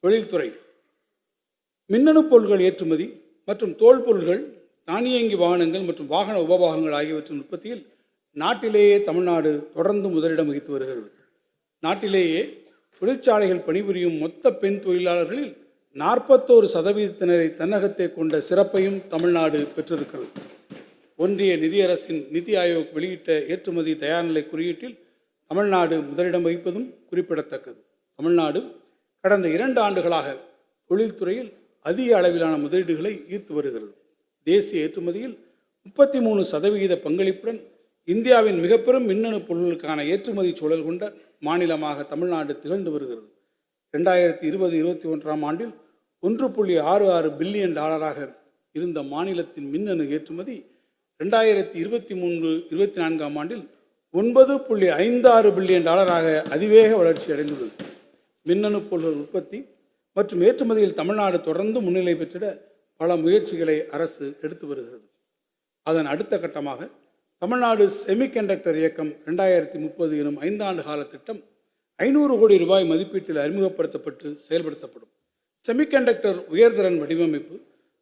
தொழில்துறை. மின்னணு பொருட்கள் ஏற்றுமதி மற்றும் தோல் பொருட்கள், தானியங்கி வாகனங்கள் மற்றும் வாகன உபபாகங்கள் ஆகியவற்றின் உற்பத்தியில் நாட்டிலேயே தமிழ்நாடு தொடர்ந்து முதலிடம் வகித்து வருகிறது. நாட்டிலேயே தொழிற்சாலைகள் பணிபுரியும் மொத்த பெண் தொழிலாளர்களில் 41% தன்னகத்தை கொண்ட சிறப்பையும் தமிழ்நாடு பெற்றிருக்கிறது. ஒன்றிய நிதியரசின் நிதி ஆயோக் வெளியிட்ட ஏற்றுமதி தயார்நிலை குறியீட்டில் தமிழ்நாடு முதலிடம் வகிப்பதும் குறிப்பிடத்தக்கது. தமிழ்நாடு கடந்த 2 ஆண்டுகளாக தொழில்துறையில் அதிக அளவிலான முதலீடுகளை ஈர்த்து வருகிறது. தேசிய ஏற்றுமதியில் 33% பங்களிப்புடன் இந்தியாவின் மிகப்பெரும் மின்னணு பொருட்களுக்கான ஏற்றுமதி சூழல் கொண்ட மாநிலமாக தமிழ்நாடு திகழ்ந்து வருகிறது. 2020-21 ஆண்டில் $1.66 பில்லியன் இருந்த மாநிலத்தின் மின்னணு ஏற்றுமதி 2023-24 ஆண்டில் $9.56 பில்லியன் அதிவேக வளர்ச்சி அடைந்துள்ளது. மின்னணு பொருட்கள் உற்பத்தி மற்றும் ஏற்றுமதியில் தமிழ்நாடு தொடர்ந்து முன்னிலை பெற்றிட பல முயற்சிகளை அரசு எடுத்து வருகிறது. அதன் அடுத்த கட்டமாக தமிழ்நாடு செமிகண்டக்டர் இயக்கம் 2030 எனும் 5 ஆண்டு கால திட்டம் $500 கோடி மதிப்பீட்டில் அறிமுகப்படுத்தப்பட்டு செயல்படுத்தப்படும். செமிகண்டக்டர் உயர்திறன் வடிவமைப்பு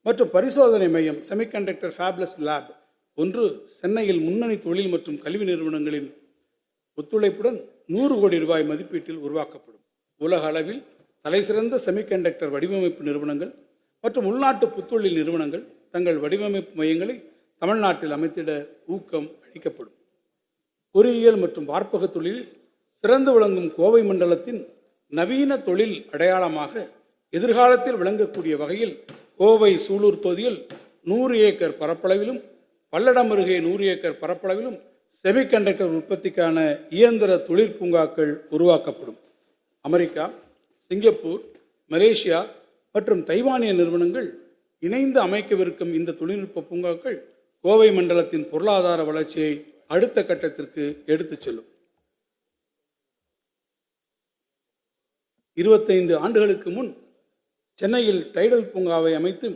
மற்றும் பரிசோதனை மையம் செமிகண்டக்டர் ஃபேப்லெஸ் லேப் ஒன்று சென்னையில் முன்னணி தொழில் மற்றும் கல்வி நிறுவனங்களின் ஒத்துழைப்புடன் $100 கோடி மதிப்பீட்டில் உருவாக்கப்படும். உலக அளவில் தலைசிறந்த செமிகண்டக்டர் வடிவமைப்பு நிறுவனங்கள் மற்றும் உள்நாட்டு புத்தொழில் நிறுவனங்கள் தங்கள் வடிவமைப்பு மையங்களை தமிழ்நாட்டில் அமைத்திட ஊக்கம் அளிக்கப்படும். பொறியியல் மற்றும் வார்ப்பக தொழிலில் சிறந்து விளங்கும் கோவை மண்டலத்தின் நவீன தொழில் அடையாளமாக எதிர்காலத்தில் விளங்கக்கூடிய வகையில் கோவை சூலூர் பகுதியில் 100 ஏக்கர் பரப்பளவிலும், பல்லடம் அருகே 100 ஏக்கர் பரப்பளவிலும் செமிகண்டக்டர் உற்பத்திக்கான இயந்திர தொழிற்பூங்காக்கள் உருவாக்கப்படும். அமெரிக்கா, சிங்கப்பூர், மலேசியா மற்றும் தைவானிய நிறுவனங்கள் இணைந்து அமைக்கவிருக்கும் இந்த தொழில்நுட்ப பூங்காக்கள் கோவை மண்டலத்தின் பொருளாதார வளர்ச்சியை அடுத்த கட்டத்திற்கு எடுத்துச் செல்லும். 25 ஆண்டுகளுக்கு முன் சென்னையில் டைடல் பூங்காவை அமைத்து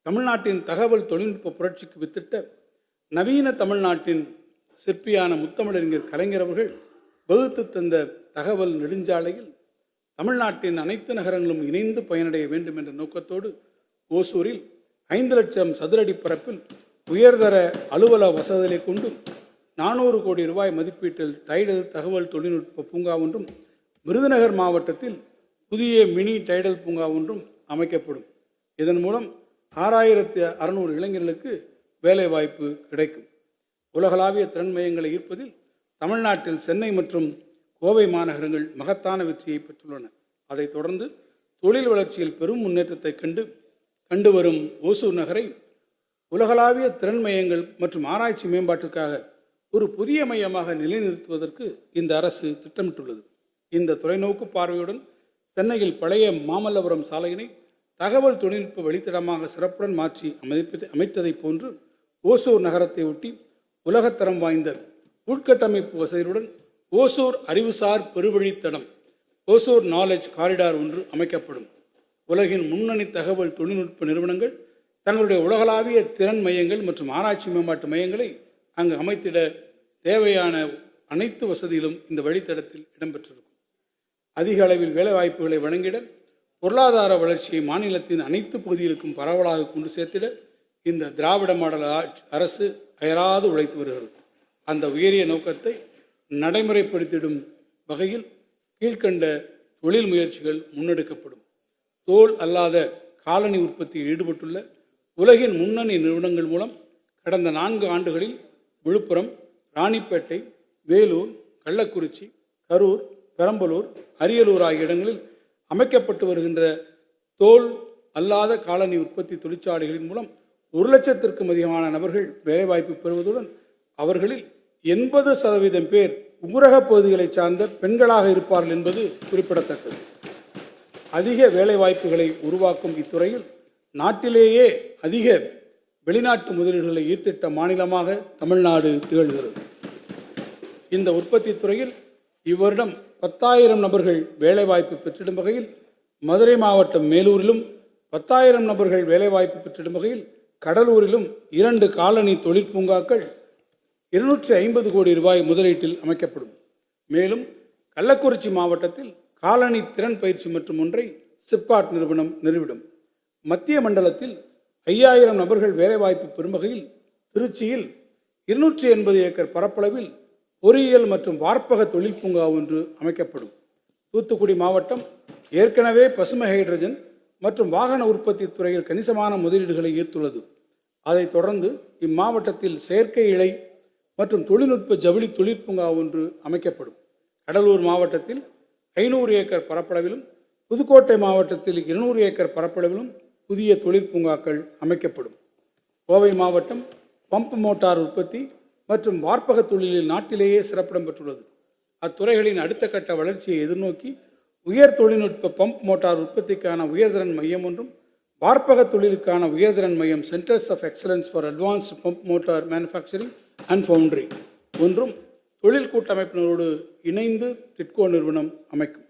தமிழ்நாட்டின் தகவல் தொழில்நுட்ப புரட்சிக்கு வித்திட்ட நவீன தமிழ்நாட்டின் சிற்பியான முத்தமிழறிஞர் கலைஞர் அவர்கள் வகுத்து தந்த தகவல் நெடுஞ்சாலையில் தமிழ்நாட்டின் அனைத்து நகரங்களும் இணைந்து பயனடைய வேண்டும் என்ற நோக்கத்தோடு ஓசூரில் 5 லட்சம் சதுரடி பரப்பில் உயர்தர அலுவல வசதிகளை கொண்டு $400 கோடி மதிப்பீட்டில் டைடல் தகவல் தொழில்நுட்ப பூங்கா ஒன்றும், விருதுநகர் மாவட்டத்தில் புதிய மினி டைடல் பூங்கா ஒன்றும் அமைக்கப்படும். இதன் மூலம் 6600 இளைஞர்களுக்கு வேலை வாய்ப்பு கிடைக்கும். உலகளாவிய திறன் மையங்களை ஈர்ப்பதில் தமிழ்நாட்டில் சென்னை மற்றும் கோவை மாநகரங்கள் மகத்தான வெற்றியை பெற்றுள்ளன. அதைத் தொடர்ந்து தொழில் வளர்ச்சியில் பெரும் முன்னேற்றத்தை கண்டு வரும் ஓசூர் நகரை உலகளாவிய திறன் மையங்கள் மற்றும் ஆராய்ச்சி மேம்பாட்டிற்காக ஒரு புதிய மையமாக நிலைநிறுத்துவதற்கு இந்த அரசு திட்டமிட்டுள்ளது. இந்த தொலைநோக்கு பார்வையுடன் சென்னையில் பழைய மாமல்லபுரம் சாலையினை தகவல் தொழில்நுட்ப வழித்தடமாக சிறப்புடன் மாற்றி அமைத்ததை போன்று ஓசூர் நகரத்தை ஒட்டி உலகத்தரம் வாய்ந்த உள்கட்டமைப்பு வசதியுடன் ஓசூர் அறிவுசார் பெருவழித்தடம், ஓசூர் நாலேஜ் காரிடார் ஒன்று அமைக்கப்படும். உலகின் முன்னணி தகவல் தொழில்நுட்ப நிறுவனங்கள் தங்களுடைய உலகளாவிய திறன் மையங்கள் மற்றும் ஆராய்ச்சி மேம்பாட்டு மையங்களை அங்கு அமைத்திட தேவையான அனைத்து வசதிகளும் இந்த வழித்தடத்தில் இடம்பெற்றிருக்கும். அதிக அளவில் வேலைவாய்ப்புகளை வழங்கிட, பொருளாதார வளர்ச்சியை மாநிலத்தின் அனைத்து பகுதிகளுக்கும் பரவலாக கொண்டு சேர்த்திட இந்த திராவிட மாடல் அரசு அயராது உழைத்து வருகிறது. அந்த உயரிய நோக்கத்தை நடைமுறைப்படுத்திடும் வகையில் கீழ்கண்ட தொழில் முயற்சிகள் முன்னெடுக்கப்படும். தோல் அல்லாத காலணி உற்பத்தியில் ஈடுபட்டுள்ள உலகின் முன்னணி நிறுவனங்கள் மூலம் கடந்த 4 ஆண்டுகளில் விழுப்புரம், ராணிப்பேட்டை, வேலூர், கள்ளக்குறிச்சி, கரூர், பெரம்பலூர், அரியலூர் ஆகிய இடங்களில் அமைக்கப்பட்டு வருகின்ற தோல் அல்லாத காலணி உற்பத்தி தொழிற்சாலைகளின் மூலம் 1 லட்சத்திற்கும் அதிகமான நபர்கள் வேலைவாய்ப்பு பெறுவதுடன் அவர்களில் 80% பேர் ஊரக பகுதிகளை சார்ந்த பெண்களாக இருப்பார்கள் என்பது குறிப்பிடத்தக்கது. அதிக வேலைவாய்ப்புகளை உருவாக்கும் இத்துறையில் நாட்டிலேயே அதிக வெளிநாட்டு முதலீடுகளை ஈர்த்திட்ட மாநிலமாக தமிழ்நாடு திகழ்கிறது. இந்த உற்பத்தி துறையில் இவ்வருடம் 10,000 நபர்கள் வேலைவாய்ப்பு பெற்றிடும் வகையில் மதுரை மாவட்டம் மேலூரிலும் 10,000 நபர்கள் வேலைவாய்ப்பு பெற்றிடும் வகையில் கடலூரிலும் 2 காலனி தொழிற்பூங்காக்கள் 250 கோடி ரூபாய் முதலீட்டில் அமைக்கப்படும். மேலும் கள்ளக்குறிச்சி மாவட்டத்தில் காலனி திறன் பயிற்சி மற்றும் ஒன்றை சிப்காட் நிறுவனம் நிறுவிடும். மத்திய மண்டலத்தில் 5000 நபர்கள் வேலைவாய்ப்பு பெறும் வகையில் திருச்சியில் 280 ஏக்கர் பரப்பளவில் பொறியியல் மற்றும் வார்ப்பக தொழில் பூங்கா ஒன்று அமைக்கப்படும். தூத்துக்குடி மாவட்டம் ஏற்கனவே பசுமை ஹைட்ரஜன் மற்றும் வாகன உற்பத்தி துறையில் கணிசமான முதலீடுகளை ஈர்த்துள்ளது. அதைத் தொடர்ந்து இம்மாவட்டத்தில் செயற்கை இழை மற்றும் தொழில்நுட்ப ஜவுளி தொழிற்பூங்கா ஒன்று அமைக்கப்படும். கடலூர் மாவட்டத்தில் 500 ஏக்கர் பரப்பளவிலும் புதுக்கோட்டை மாவட்டத்தில் 200 ஏக்கர் பரப்பளவிலும் புதிய தொழிற்பூங்காக்கள் அமைக்கப்படும். கோவை மாவட்டம் பம்ப் மோட்டார் உற்பத்தி மற்றும் வார்ப்பக தொழிலில் நாட்டிலேயே சிறப்பிடம் பெற்றுள்ளது. அத்துறைகளின் அடுத்த கட்ட வளர்ச்சியை எதிர்நோக்கி உயர் தொழில்நுட்ப பம்ப் மோட்டார் உற்பத்திக்கான உயர்திறன் மையம் ஒன்றும், வார்ப்பக தொழிலுக்கான உயர்திறன் மையம் centres of excellence for advanced pump motor manufacturing and foundry ஒன்றும் தொழில் கூட்டமைப்பினரோடு இணைந்து டிட்கோ நிறுவனம் அமைக்கும்.